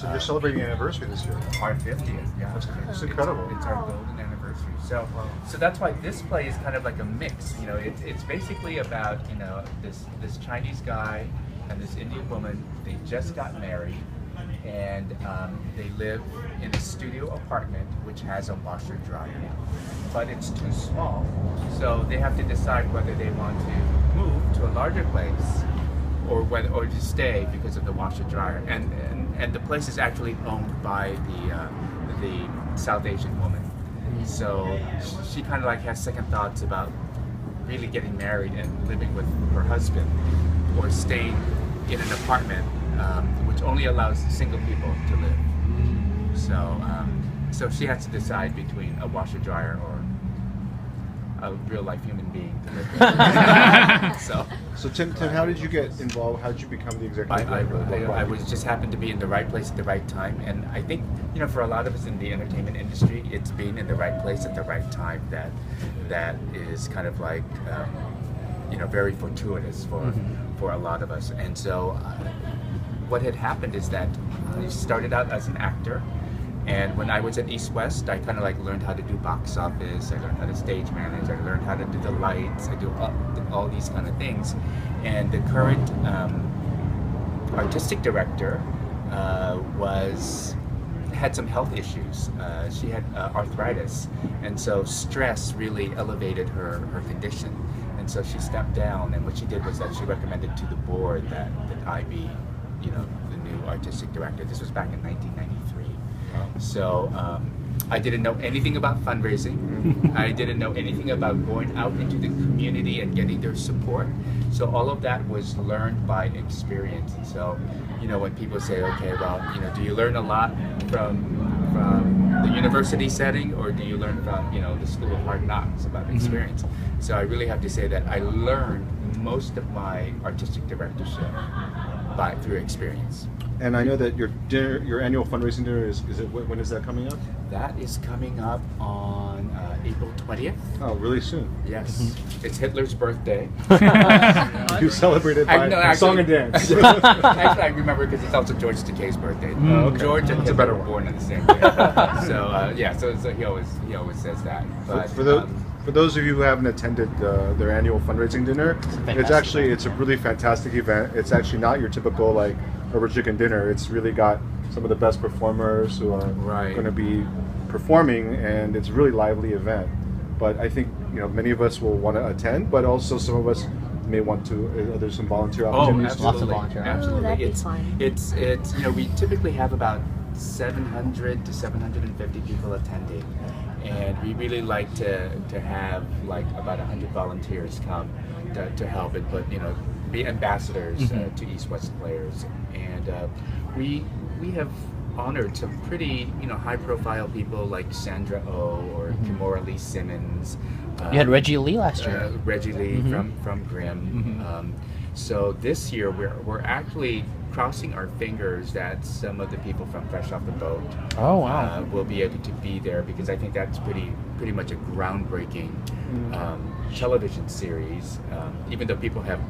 So you're celebrating an anniversary this year. Our 50th, yeah. It's incredible. It's our golden anniversary. So that's why this play is kind of like a mix. You know, it's basically about, you know, this Chinese guy and this Indian woman. They just got married, and they live in a studio apartment which has a washer dryer, but it's too small. So they have to decide whether they want to move to a larger place or to stay because of the washer dryer. And the place is actually owned by the South Asian woman. So she kind of like has second thoughts about really getting married and living with her husband, or staying in an apartment which only allows single people to live. So she has to decide between a washer dryer or a real life human being to live with. So Tim, how did you get involved? How did you become the executive director? I was just happened to be in the right place at the right time, and I think, you know, for a lot of us in the entertainment industry, it's being in the right place at the right time that is kind of like you know, very fortuitous for a lot of us. And so what had happened is that I started out as an actor. And when I was at East West, I kind of like learned how to do box office, I learned how to stage manage, I learned how to do the lights, I do all these kind of things. And the current artistic director had some health issues. She had arthritis, and so stress really elevated her condition. And so she stepped down, and what she did was that she recommended to the board that I be, you know, the new artistic director. This was back in 1993. So I didn't know anything about fundraising. I didn't know anything about going out into the community and getting their support. So all of that was learned by experience. And so, you know, when people say, okay, well, you know, do you learn a lot from the university setting, or do you learn from, you know, the School of Hard Knocks about experience? So I really have to say that I learned most of my artistic directorship through experience. And I know that your annual fundraising dinner when is that coming up? That is coming up on April 20th. Oh, really soon. Yes. It's Hitler's birthday. You celebrated by song and dance. Actually, I remember because it's also George Takei's birthday. Okay. George and Hitler were born on the same day. So he always says that. But for those of you who haven't attended their annual fundraising dinner, it's a really fantastic event. It's actually not your typical like rubber chicken dinner. It's really got some of the best performers who are going to be performing, and it's a really lively event. But I think, you know, many of us will want to attend, but also some of us may want to. There's some volunteer opportunities. Absolutely. Lots of volunteer. Absolutely. That'd be fun. It's you know, we typically have about 700 to 750 people attending, and we really like to have like about 100 volunteers come to help and put, you know, be ambassadors to East West players. And we have honored some pretty, you know, high profile people like Sandra Oh or Kimora Lee Simmons. You had Reggie Lee last year. Reggie Lee from Grimm. So this year we're actually crossing our fingers that some of the people from Fresh Off the Boat will be able to be there, because I think that's pretty much a groundbreaking television series. Even though people have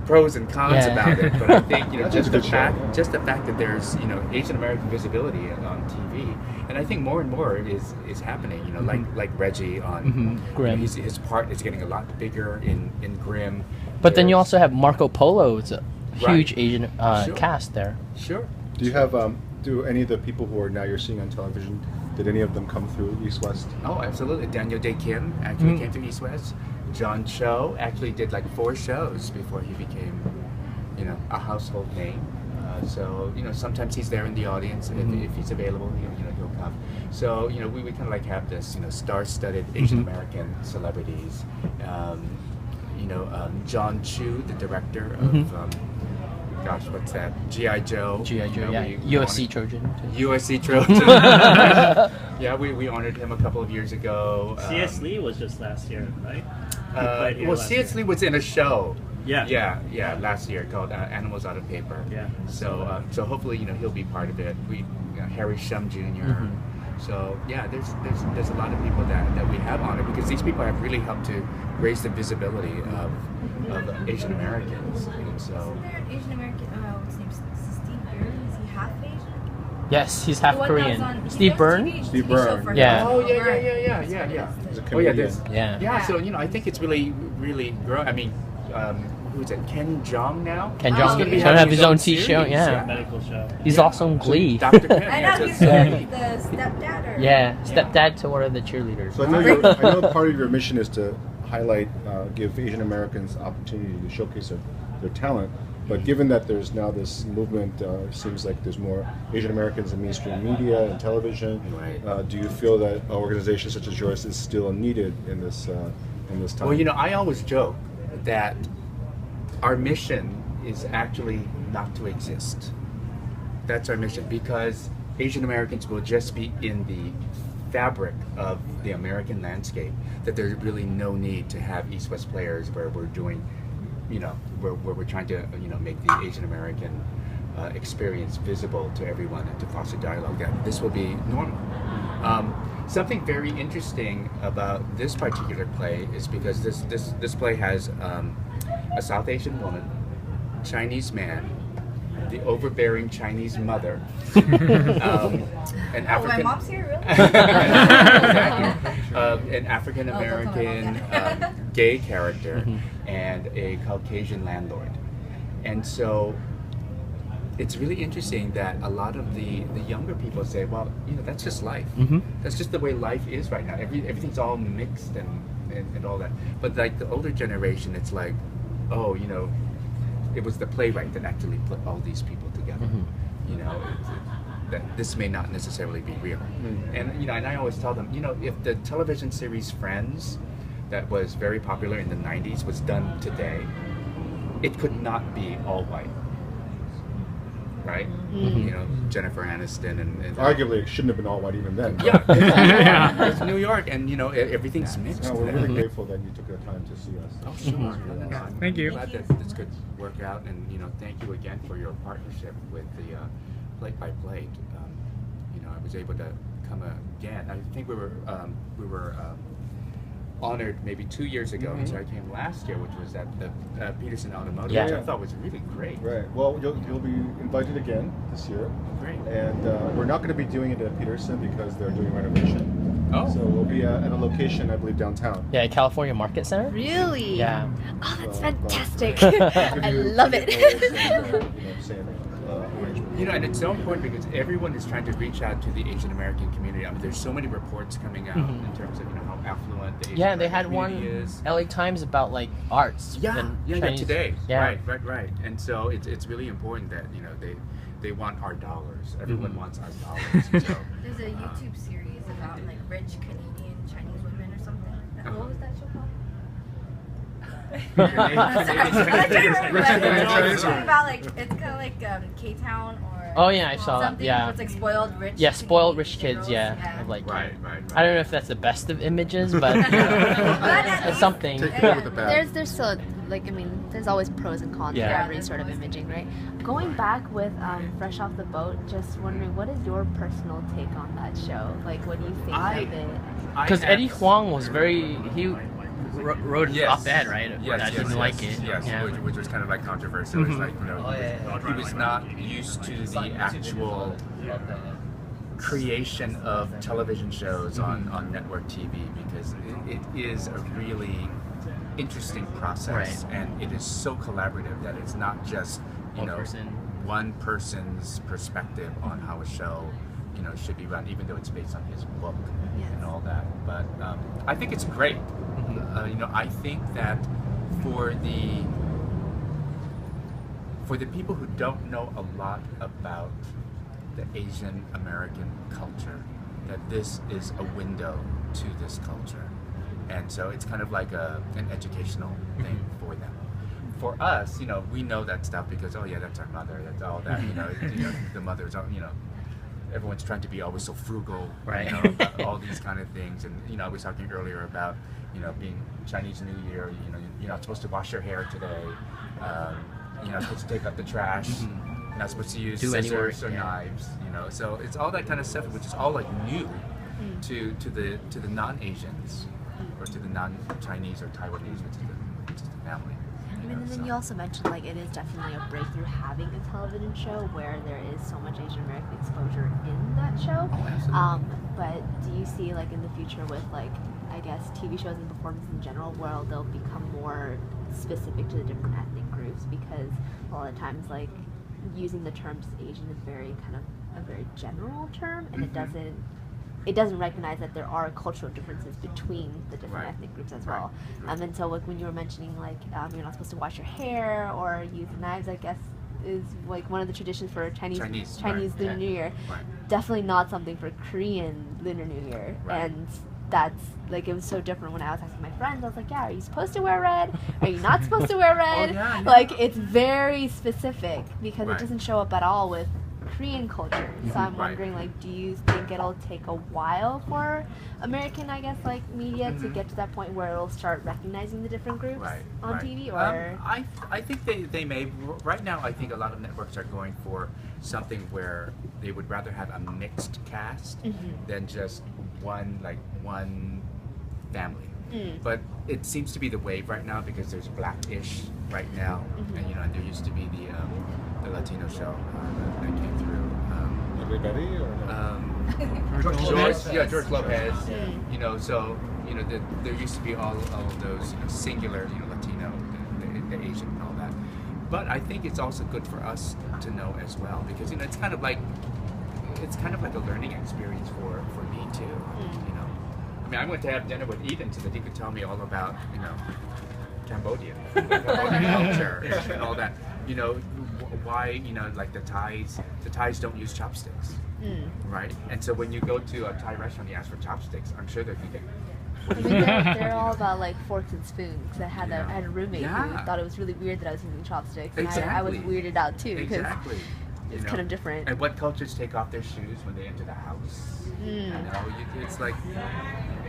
pros and cons about it, but I think, you know, just the fact that there's, you know, Asian American visibility on TV, and I think more and more is happening. You know, like Reggie on Grimm. You know, his part is getting a lot bigger in Grimm. But then you also have Marco Polo. It's a huge Asian cast there. Sure. Do you have do any of the people who are now you're seeing on television? Did any of them come through East West? Oh, absolutely. Daniel Day Kim actually came through East West. John Cho actually did like 4 shows before he became, you know, a household name. So, you know, sometimes he's there in the audience. If he's available, he'll come. So, you know, we kind of like have this, you know, star-studded Asian American celebrities. You know, John Chu, the director of, gosh, what's that? G.I. Joe. G.I. Joe, USC Trojan. USC Trojan. Yeah, we honored him a couple of years ago. C.S. Lee was just last year, right? C.S. Lee was in a show. Yeah, last year called Animals Out of Paper. Yeah. So hopefully, you know, he'll be part of it. Harry Shum Jr. So yeah, there's a lot of people that we have honored, because these people have really helped to raise the visibility of Asian Americans. And so Isn't there Asian American? What's his name? Steve Barron. Is he half Asian? Yes, he's half The one that was Korean. on Steve PBS Byrne? TV Steve show Byrne, for yeah. him. Oh yeah, Right. yeah. He's a Oh yeah, comedian. this. Yeah. Yeah. So I think it's really growing. I mean, who is it? Ken Jeong now. Ken Oh, Jeong. he's gonna be He's gonna have his own series, T-show. Yeah. Medical show. He's also in Glee. Dr. Ken. I yeah, know he's so- the stepdad or Yeah, stepdad to one of the cheerleaders. So I know part of your mission is to highlight, give Asian Americans opportunity to showcase their talent. But given that there's now this movement, seems like there's more Asian Americans in mainstream media and television. Right. Do you feel that an organization such as yours is still needed in this time? Well, I always joke that our mission is actually not to exist. That's our mission, because Asian Americans will just be in the fabric of the American landscape, that there's really no need to have East-West players where we're doing, where we're trying to, make the Asian American experience visible to everyone and to foster dialogue. That this will be normal. Something very interesting about this particular play is because this play has a South Asian woman, Chinese man, the overbearing Chinese mother, an my African, mom's here, really? an African American gay character, and a Caucasian landlord. And so it's really interesting that a lot of the younger people say, well, that's just life. That's just the way life is right now. Everything's all mixed and all that. But like the older generation, it's like, oh, it was the playwright that actually put all these people together. That this may not necessarily be real. And and I always tell them, if the television series Friends, that was very popular in the 90s, was done today, it could not be all white. Right? Jennifer Aniston and Arguably, it shouldn't have been all white even then. yeah, it's New York, and everything's mixed. No, we're really grateful that you took the time to see us. Oh, sure. I'm Thank you. glad that this could work out, and thank you again for your partnership with the Plate by Plate. I was able to come again. I think we were honored maybe 2 years ago, so I came last year, which was at the Peterson Automotive, Yeah. which I thought was really great. Right. Well, you'll be invited again this year. Great. And we're not going to be doing it at Peterson because they're doing renovation. Oh. So we'll be at a location, I believe, downtown. Yeah, California Market Center. Really? Yeah. Oh, that's So, fantastic. give I you love it. arrangement. And it's so important because everyone is trying to reach out to the Asian American community. I mean, there's so many reports coming out in terms of how affluent the Asian Yeah, they had American one community is. LA Times about like arts. and Chinese- today. Yeah. Right. And so it's really important that they want our dollars. Everyone wants our dollars. So, There's a YouTube series about like rich Canadian Chinese women or something like that. What was that show called? It's about like it's kind of like K-Town or Oh yeah, I saw that. something. Yeah. It's like spoiled rich. Yeah, spoiled rich Canadian kids. girls. Yeah. Of, like, right. I don't know if that's the best of images, but But at it's least- something. Take it with the bad. There's still there's always pros and cons Yeah. to every sort of imaging, right? Going back with Fresh Off the Boat, just wondering, what is your personal take on that show? Like, what do you think of it? Because Eddie Huang was he wrote an op-ed, right? Yes, that didn't like it. Yes, Yeah. which was kind of like controversial. It's like, he was not used to the actual creation of television shows on network TV, because it is a really interesting process, Right. and it is so collaborative that it's not just one person's perspective on how a show should be run, even though it's based on his book and all that. But I think it's great. I think that for the people who don't know a lot about the Asian American culture, that this is a window to this culture. And so it's kind of like an educational thing for them. For us, we know that stuff because, oh yeah, that's our mother, that's all that, the mothers, everyone's trying to be always so frugal, Right. All these kind of things. And, I was talking earlier about, being Chinese New Year, you're not supposed to wash your hair today, you're not supposed to take out the trash, you're not supposed to use scissors or knives, so it's all that kind of stuff, which is all like new to the non-Asians, or to the non-Chinese or Taiwanese, which is the family. I mean, and then you also mentioned like it is definitely a breakthrough having a television show where there is so much Asian American exposure in that show. Oh, absolutely. But do you see like in the future with like I guess TV shows and performances in general where they'll become more specific to the different ethnic groups because a lot of times like using the terms Asian is very kind of a very general term and it doesn't recognize that there are cultural differences between the different ethnic groups as well. And so like when you were mentioning like you're not supposed to wash your hair or use knives, I guess is like one of the traditions for Chinese Lunar New Year. Definitely not something for Korean Lunar New Year. And that's like it was so different when I was asking my friends. I was like, yeah, are you supposed to wear red? Are you not supposed to wear red? Like it's very specific because it doesn't show up at all with Korean culture. So I'm wondering, like, do you think it'll take a while for American, I guess, like media to get to that point where it'll start recognizing the different groups on TV? Or I think they may. Right now, I think a lot of networks are going for something where they would rather have a mixed cast than just one family. But it seems to be the wave right now because there's Blackish right now, and and there used to be the Latino show that came through. Everybody or George Lopez. So there used to be all of those singular Latino, the Asian and all that. But I think it's also good for us to know as well because it's kind of like a learning experience for me too. I mean, I went to have dinner with Ethan so that he could tell me all about Cambodia, culture and all that. Why like the Thais don't use chopsticks, right? And so when you go to a Thai restaurant, you ask for chopsticks. I'm sure they're thinking. I mean, they're all about like forks and spoons. I had a roommate who thought it was really weird that I was using chopsticks, and I was weirded out too because it's kind of different. And what cultures take off their shoes when they enter the house? It's like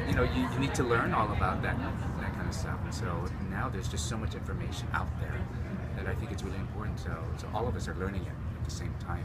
you need to learn all about that kind of stuff. And so now there's just so much information out there that I think it's really important. So all of us are learning it at the same time.